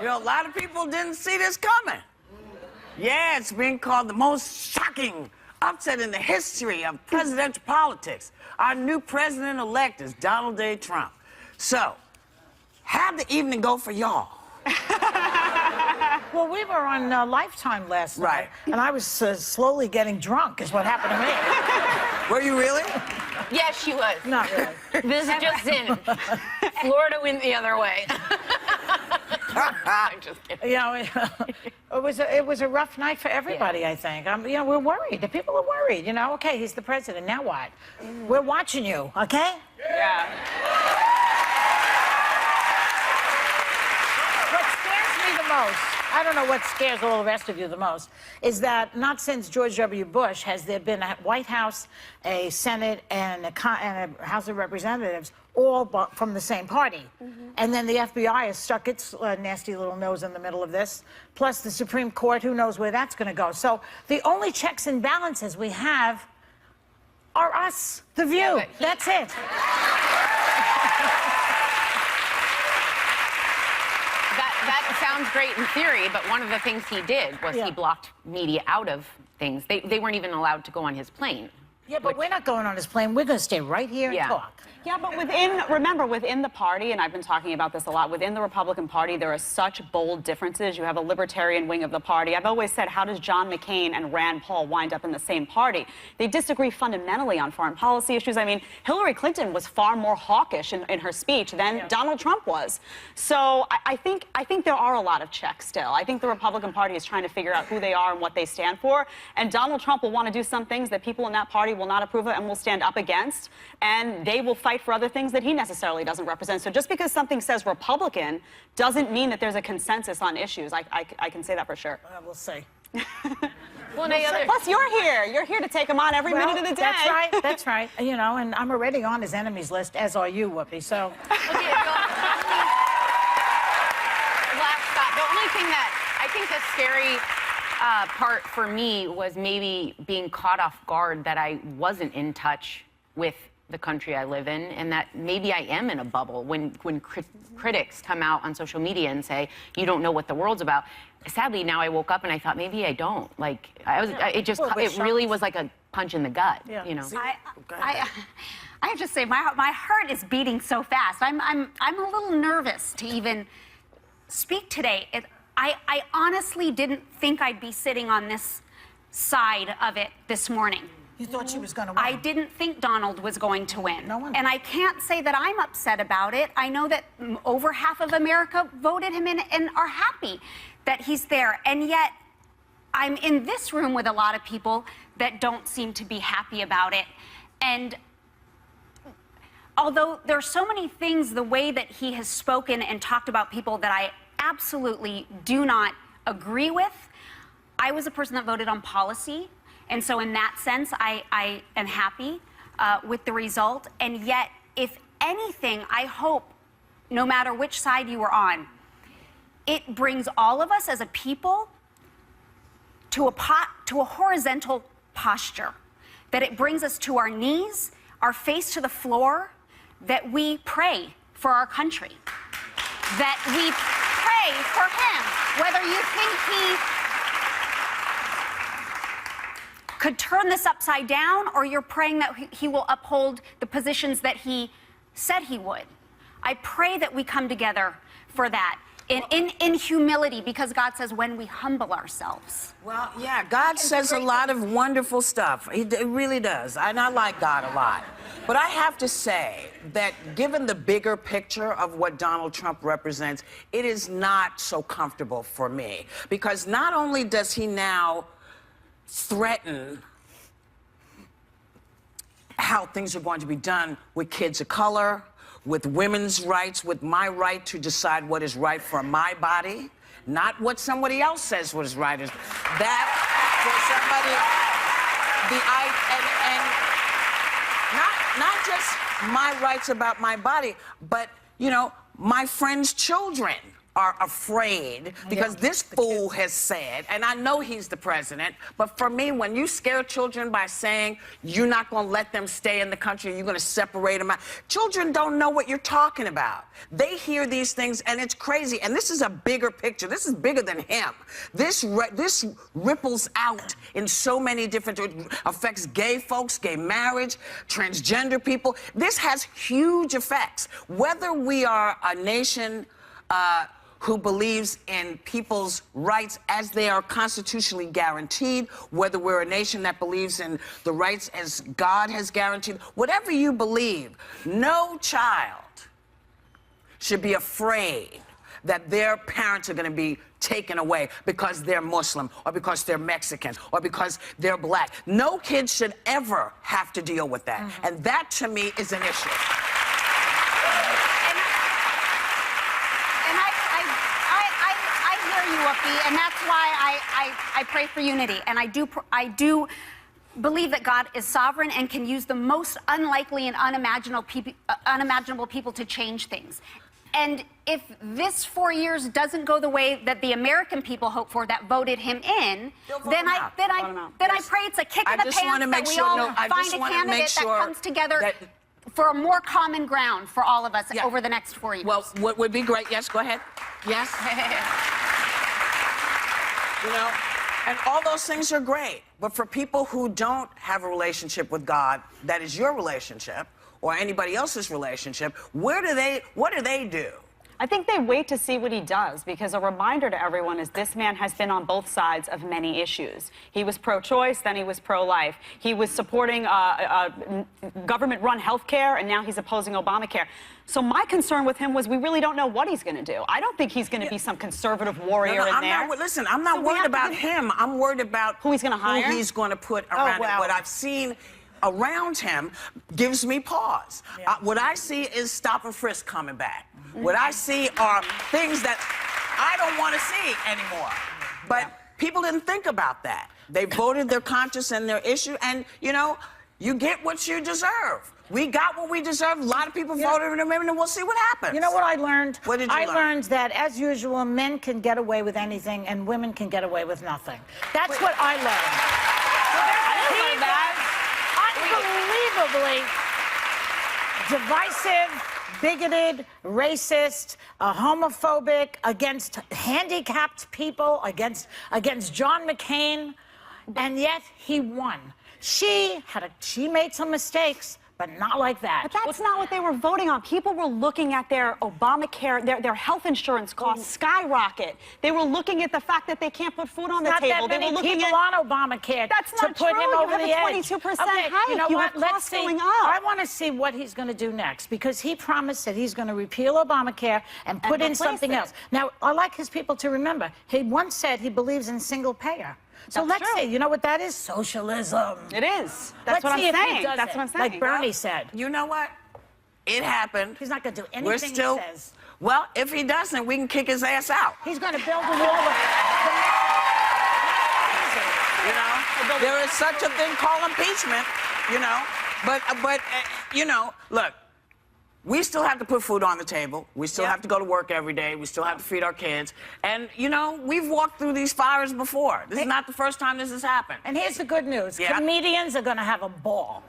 You know, a lot of people didn't see this coming. Yeah, it's being called the most shocking upset in the history of presidential politics. Our new president-elect is Donald J. Trump. So, how'd the evening go for y'all? Well, we were on Lifetime last night. Right. And I was slowly getting drunk, is what happened to me. Were you really? Yes, she was. Not really. This is just in. Florida went the other way. I'm just kidding. You know, it was a rough night for everybody, I think. You know, we're worried. The people are worried, you know. Okay, he's the president. Now what? We're watching you, okay? Yeah. What scares me the most, I don't know what scares all the rest of you the most, is that not since George W. Bush has there been a White House, a Senate, and a House of Representatives all from the same party. And then the FBI has stuck its nasty little nose in the middle of this. Plus the Supreme Court, who knows where that's going to go. So the only checks and balances we have are us, The View. That's it. That sounds great in theory, but one of the things he did was he blocked media out of things. They weren't even allowed to go on his plane. Yeah, but we're not going on his plane. We're going to stay right here and talk. Yeah, but remember, within the party, and I've been talking about this a lot, within the Republican Party, there are such bold differences. You have a libertarian wing of the party. I've always said, how does John McCain and Rand Paul wind up in the same party? They disagree fundamentally on foreign policy issues. I mean, Hillary Clinton was far more hawkish in her speech than Donald Trump was. So I think there are a lot of checks still. I think the Republican Party is trying to figure out who they are and what they stand for. And Donald Trump will want to do some things that people in that party will not approve of and will stand up against. And they will fight for other things that he necessarily doesn't represent. So just because something says Republican doesn't mean that there's a consensus on issues. I can say that for sure. We'll see. Well, Plus, you're here. You're here to take him on every minute of the day. That's right. That's right. You know, and I'm already on his enemies list, as are you, Whoopi. So. Okay, last thought. The only thing that I think the scary part for me was maybe being caught off guard that I wasn't in touch with the country I live in, and that maybe I am in a bubble when critics come out on social media and say you don't know what the world's about. Sadly, now I woke up and I thought maybe I don't. Like it really was like a punch in the gut. Yeah. You know. I have to say, my heart is beating so fast. I'm a little nervous to even speak today. I honestly didn't think I'd be sitting on this side of it this morning. You thought she was going to win? I didn't think Donald was going to win. No one. And I can't say that I'm upset about it. I know that over half of America voted him in and are happy that he's there. And yet, I'm in this room with a lot of people that don't seem to be happy about it. And although there are so many things, the way that he has spoken and talked about people that I absolutely do not agree with, I was a person that voted on policy. And so in that sense, I am happy with the result. And yet, if anything, I hope, no matter which side you are on, it brings all of us as a people to a horizontal posture, that it brings us to our knees, our face to the floor, that we pray for our country, that we pray for him, whether you think he could turn this upside down, or you're praying that he will uphold the positions that he said he would. I pray that we come together for that in humility, because God says when we humble ourselves. Well, yeah, God says a lot of wonderful stuff. He really does. And I like God a lot. But I have to say that given the bigger picture of what Donald Trump represents, it is not so comfortable for me. Because not only does he now threaten how things are going to be done with kids of color, with women's rights, with my right to decide what is right for my body, not what somebody else says what is right. Is that for somebody, not just my rights about my body, but, you know, my friends' children are afraid because this fool has said, and I know he's the president, but for me, when you scare children by saying you're not going to let them stay in the country, you're going to separate them out, children don't know what you're talking about. They hear these things, and it's crazy. And this is a bigger picture. This is bigger than him. This ripples out in so many different, affects gay folks, gay marriage, transgender people. This has huge effects. Whether we are a nation who believes in people's rights as they are constitutionally guaranteed, whether we're a nation that believes in the rights as God has guaranteed, whatever you believe, no child should be afraid that their parents are going to be taken away because they're Muslim or because they're Mexican or because they're black. No kid should ever have to deal with that. And that, to me, is an issue. And that's why I pray for unity. And I do believe that God is sovereign and can use the most unlikely and unimaginable people to change things. And if this 4 years doesn't go the way that the American people hope for that voted him in, then I pray it's a kick in the pants that we all find a candidate that comes together for a more common ground for all of us over the next 4 years. Well, what would be great? Yes, go ahead. Yes. You know, and all those things are great. But for people who don't have a relationship with God, that is your relationship, or anybody else's relationship, what do they do? I think they wait to see what he does, because a reminder to everyone is this man has been on both sides of many issues. He was pro-choice, then he was pro-life. He was supporting government-run health care, and now he's opposing Obamacare. So my concern with him was we really don't know what he's going to do. I don't think he's going to be some conservative warrior in there. Listen, I'm not worried about him. I'm worried about who he's going to hire, who he's going to put around him. What I've seen around him gives me pause. What I see is stop and frisk coming back. What I see are things that I don't want to see anymore. But people didn't think about that. They voted their conscience and their issue, and, you know, you get what you deserve. We got what we deserve. A lot of people voted him in, and we'll see what happens. You know what I learned? What did you learn? I learned that, as usual, men can get away with anything, and women can get away with nothing. That's what I learned. He was unbelievably divisive, bigoted, racist, homophobic, against handicapped people, against John McCain, and yet he won. She made some mistakes, but not like that. But that's not what they were voting on. People were looking at their Obamacare, their health insurance costs skyrocket. They were looking at the fact that they can't put food on the table. They were looking at on Obamacare that's not to put true. him over the edge. You have a 22% hike. You know what? Let's see. Going up. I want to see what he's going to do next, because he promised that he's going to repeal Obamacare and put in something else. Now, I like his people to remember, he once said he believes in single payer. So let's see. You know what that is? Socialism. It is. That's what I'm saying. That's what I'm saying. Like Bernie said. You know what? It happened. He's not going to do anything he says. Well, if he doesn't, we can kick his ass out. He's going to build a wall. You know, there is such a thing called impeachment. You know, but you know, look. We still have to put food on the table. We still have to go to work every day. We still have to feed our kids. And, you know, we've walked through these fires before. This is not the first time this has happened. And here's the good news. Comedians are going to have a ball.